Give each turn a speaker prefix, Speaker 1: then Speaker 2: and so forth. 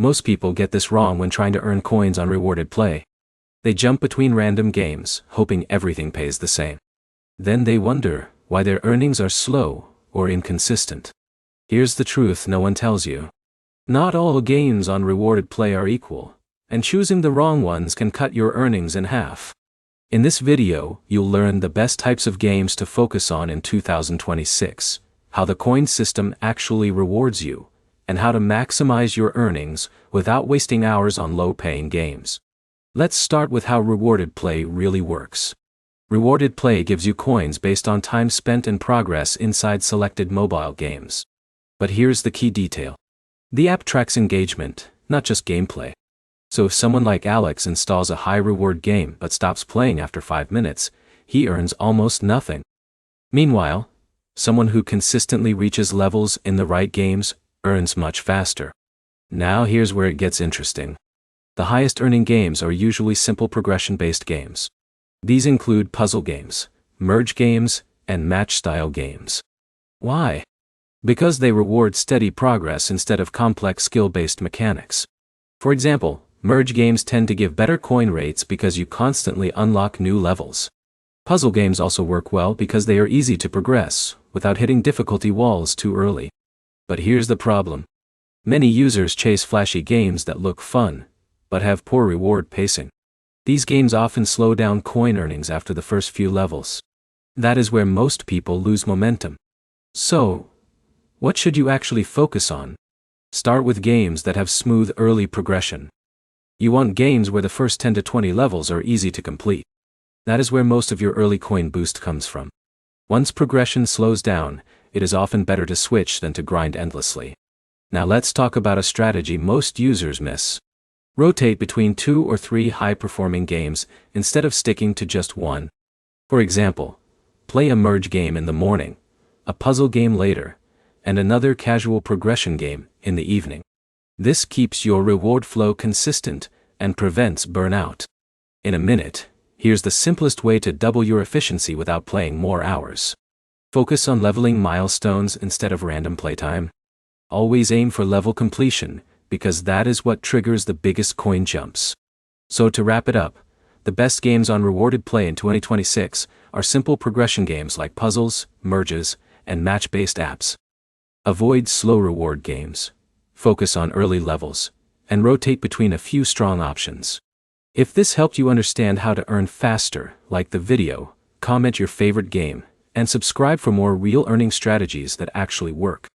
Speaker 1: Most people get this wrong when trying to earn coins on rewarded play. They jump between random games, hoping everything pays the same. Then they wonder why their earnings are slow or inconsistent. Here's the truth no one tells you. Not all games on rewarded play are equal, and choosing the wrong ones can cut your earnings in half. In this video, you'll learn the best types of games to focus on in 2026, how the coin system actually rewards you, and how to maximize your earnings without wasting hours on low-paying games. Let's start with how rewarded play really works. Rewarded play gives you coins based on time spent and progress inside selected mobile games. But here's the key detail. The app tracks engagement, not just gameplay. So if someone like Alex installs a high-reward game but stops playing after 5 minutes, he earns almost nothing. Meanwhile, someone who consistently reaches levels in the right games earns much faster. Now here's where it gets interesting. The highest earning games are usually simple progression-based games. These include puzzle games, merge games, and match-style games. Why? Because they reward steady progress instead of complex skill-based mechanics. For example, merge games tend to give better coin rates because you constantly unlock new levels. Puzzle games also work well because they are easy to progress, without hitting difficulty walls too early. But here's the problem. Many users chase flashy games that look fun, but have poor reward pacing. These games often slow down coin earnings after the first few levels. That is where most people lose momentum. So, what should you actually focus on? Start with games that have smooth early progression. You want games where the first 10 to 20 levels are easy to complete. That is where most of your early coin boost comes from. Once progression slows down, it is often better to switch than to grind endlessly. Now let's talk about a strategy most users miss. Rotate between 2 or 3 high-performing games instead of sticking to just one. For example, play a merge game in the morning, a puzzle game later, and another casual progression game in the evening. This keeps your reward flow consistent and prevents burnout. In a minute, here's the simplest way to double your efficiency without playing more hours. Focus on leveling milestones instead of random playtime. Always aim for level completion, because that is what triggers the biggest coin jumps. So to wrap it up, the best games on rewarded play in 2026 are simple progression games like puzzles, merges, and match-based apps. Avoid slow reward games. Focus on early levels, and rotate between a few strong options. If this helped you understand how to earn faster, like the video, comment your favorite game, and subscribe for more real earning strategies that actually work.